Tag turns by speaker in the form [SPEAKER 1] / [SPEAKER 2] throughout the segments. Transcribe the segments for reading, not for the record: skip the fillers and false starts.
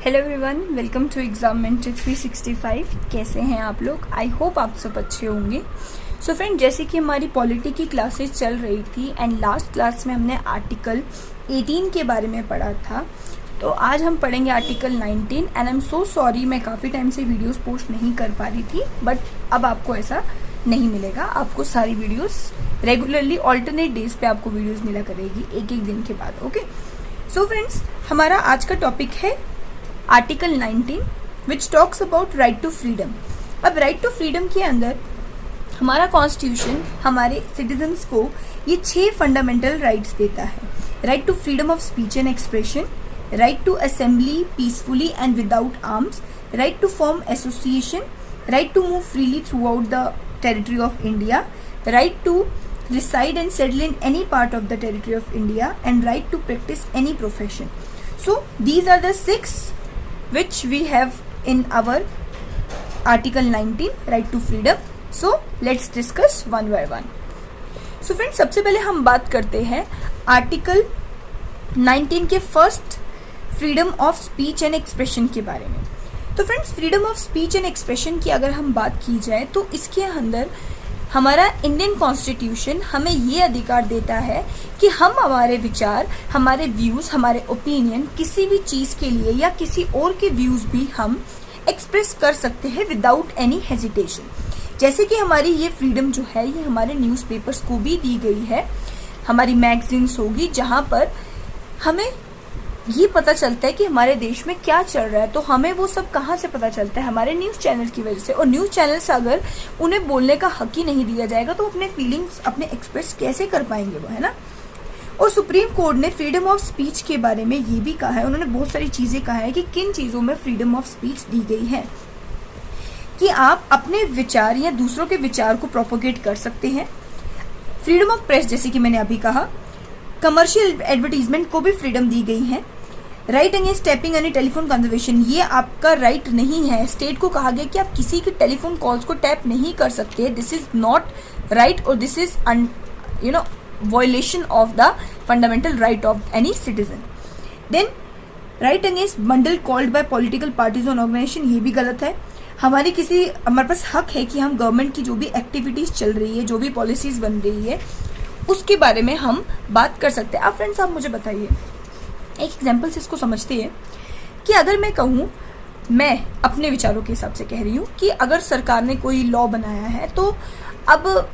[SPEAKER 1] Hello everyone, welcome to examinator 365। कैसे हैं आप लोग? आई होप आप सब अच्छे होंगे। सो फ्रेंड, जैसे कि हमारी पॉलिटी की क्लासेस चल रही थी एंड लास्ट क्लास में हमने आर्टिकल 18 के बारे में पढ़ा था, तो आज हम पढ़ेंगे article 19। And I am so sorry, मैं काफ़ी टाइम से वीडियोस पोस्ट नहीं कर पा रही थी, बट अब आपको ऐसा नहीं मिलेगा। आपको सारी वीडियोस रेगुलरली ऑल्टरनेट डेज पे आपको वीडियोस मिला करेगी एक एक दिन के बाद। ओके, सो फ्रेंड्स, हमारा आज का टॉपिक है article 19 which talks about right to freedom. अब राइट टू फ्रीडम के अंदर हमारा कॉन्स्टिट्यूशन हमारे सिटीजन्स को ये 6 फंडामेंटल राइट्स देता है। Right to freedom of speech and expression, right to assembly peacefully and without arms, right to form association, right to move freely throughout the territory of India, right to reside and settle in any part of the territory of India, and right to practice any profession. So these are the 6 which we have in our article 19, right to freedom. So let's discuss one by one. So friends, सबसे पहले हम बात करते हैं article 19 के first freedom of speech and expression के बारे में। तो friends, freedom of speech and expression की अगर हम बात की जाए तो इसके अंदर हमारा इंडियन कॉन्स्टिट्यूशन हमें ये अधिकार देता है कि हम हमारे विचार, हमारे व्यूज़, हमारे ओपिनियन किसी भी चीज़ के लिए या किसी और के व्यूज़ भी हम एक्सप्रेस कर सकते हैं विदाउट एनी हेजिटेशन। जैसे कि हमारी ये फ्रीडम जो है ये हमारे न्यूज़पेपर्स को भी दी गई है, हमारी मैगजीन्स होगी जहाँ पर हमें ये पता चलता है कि हमारे देश में क्या चल रहा है। तो हमें वो सब कहाँ से पता चलता है? हमारे न्यूज़ चैनल की वजह से। और न्यूज़ चैनल से अगर उन्हें बोलने का हक ही नहीं दिया जाएगा तो अपने फीलिंग्स अपने एक्सप्रेस कैसे कर पाएंगे वो, है ना। और सुप्रीम कोर्ट ने फ्रीडम ऑफ स्पीच के बारे में ये भी कहा है, उन्होंने बहुत सारी चीज़ें कहा है कि किन चीज़ों में फ्रीडम ऑफ स्पीच दी गई है, कि आप अपने विचार या दूसरों के विचार को प्रोपोगेट कर सकते हैं। फ्रीडम ऑफ प्रेस, जैसे कि मैंने अभी कहा, कमर्शियल एडवर्टीजमेंट को भी फ्रीडम दी गई है। Right against tapping any telephone conversation, ये आपका राइट नहीं है। स्टेट को कहा गया कि आप किसी के टेलीफोन कॉल्स को टैप नहीं कर सकते। दिस इज नॉट राइट और this is violation of the fundamental right of any citizen. Then right against bundle called by political parties on organisation, ये भी गलत है। हमारे पास हक है कि हम गवर्नमेंट की जो भी एक्टिविटीज चल रही है, जो भी पॉलिसीज बन रही है, उसके बारे में हम बात कर सकते हैं। अब फ्रेंड्स, आप मुझे बताइए, एक एग्जाम्पल से इसको समझते हैं कि अगर मैं कहूँ, मैं अपने विचारों के हिसाब से कह रही हूँ कि अगर सरकार ने कोई लॉ बनाया है तो अब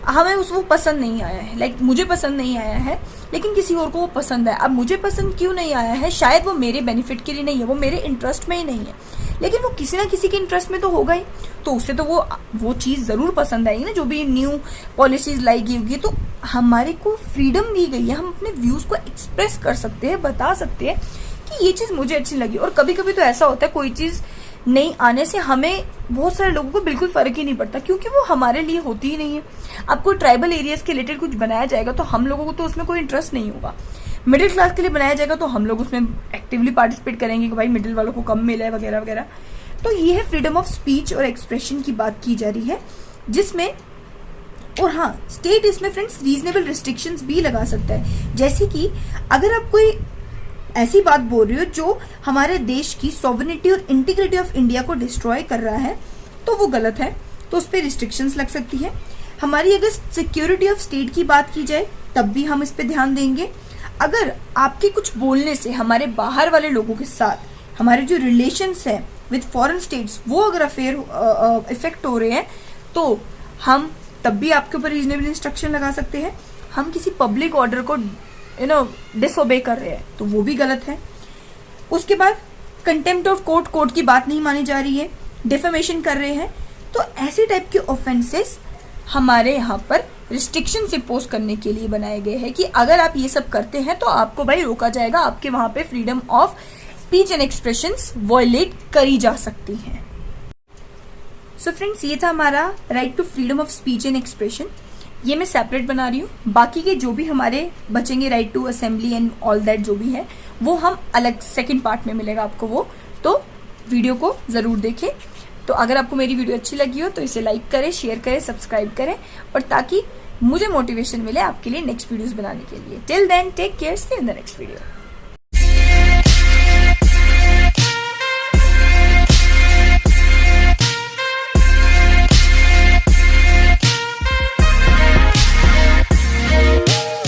[SPEAKER 1] हमें वो पसंद नहीं आया है, लाइक मुझे पसंद नहीं आया है लेकिन किसी और को वो पसंद है। अब मुझे पसंद क्यों नहीं आया है? शायद वो मेरे बेनिफिट के लिए नहीं है, वो मेरे इंटरेस्ट में ही नहीं है, लेकिन वो किसी ना किसी के इंटरेस्ट में तो होगा ही, तो उससे तो वो चीज़ ज़रूर पसंद आएगी ना, जो भी न्यू पॉलिसीज लाई गई होगी। तो हमारे को फ्रीडम दी गई है, हम अपने व्यूज़ को एक्सप्रेस कर सकते हैं, बता सकते हैं कि ये चीज़ मुझे अच्छी लगी। और कभी कभी तो ऐसा होता है, कोई चीज़ नहीं आने से हमें, बहुत सारे लोगों को बिल्कुल फर्क ही नहीं पड़ता, क्योंकि वो हमारे लिए होती ही नहीं है। आपको ट्राइबल एरियाज के रिलेटेड कुछ बनाया जाएगा तो हम लोगों को तो उसमें कोई इंटरेस्ट नहीं होगा। मिडिल क्लास के लिए बनाया जाएगा तो हम लोग उसमें एक्टिवली पार्टिसिपेट करेंगे कि भाई मिडिल वालों को कम मिले वगैरह वगैरह। तो ये है फ्रीडम ऑफ स्पीच और एक्सप्रेशन की बात की जा रही है, जिसमें, और हाँ, स्टेट इसमें फ्रेंड्स रीजनेबल रिस्ट्रिक्शंस भी लगा सकता है। जैसे कि अगर आप कोई ऐसी बात बोल रही हो जो हमारे देश की सॉवरेनिटी और इंटीग्रिटी ऑफ इंडिया को डिस्ट्रॉय कर रहा है, तो वो गलत है, तो उस पर रिस्ट्रिक्शंस लग सकती है। हमारी अगर सिक्योरिटी ऑफ स्टेट की बात की जाए तब भी हम इस पे ध्यान देंगे। अगर आपके कुछ बोलने से हमारे बाहर वाले लोगों के साथ हमारे जो रिलेशंस है विद फॉरेन स्टेट्स, वो अगर अफेयर इफेक्ट हो रहे हैं, तो हम तब भी आपके ऊपर रीजनेबल इंस्ट्रक्शन लगा सकते हैं। हम किसी पब्लिक ऑर्डर को डिसओबे कर रहे हैं तो वो भी गलत है। उसके बाद कंटेम्प्ट ऑफ कोर्ट की बात नहीं मानी जा रही है, डिफेमेशन कर रहे हैं, तो ऐसे टाइप के ऑफेंसेस हमारे यहाँ पर रिस्ट्रिक्शन इम्पोज करने के लिए बनाए गए हैं कि अगर आप ये सब करते हैं तो आपको भाई रोका जाएगा, आपके वहां पे freedom of speech and expressions violate करी जा सकती हैं। सो फ्रेंड्स, ये था हमारा right to freedom of speech and expression. ये मैं सेपरेट बना रही हूँ, बाकी के जो भी हमारे बचेंगे, right to assembly and all that जो भी है, वो हम अलग सेकेंड पार्ट में मिलेगा आपको वो, तो वीडियो को ज़रूर देखें। तो अगर आपको मेरी वीडियो अच्छी लगी हो तो इसे लाइक करें, शेयर करें, सब्सक्राइब करें, और ताकि मुझे मोटिवेशन मिले आपके लिए नेक्स्ट वीडियोस बनाने के लिए। Till then, take care, see in the next video.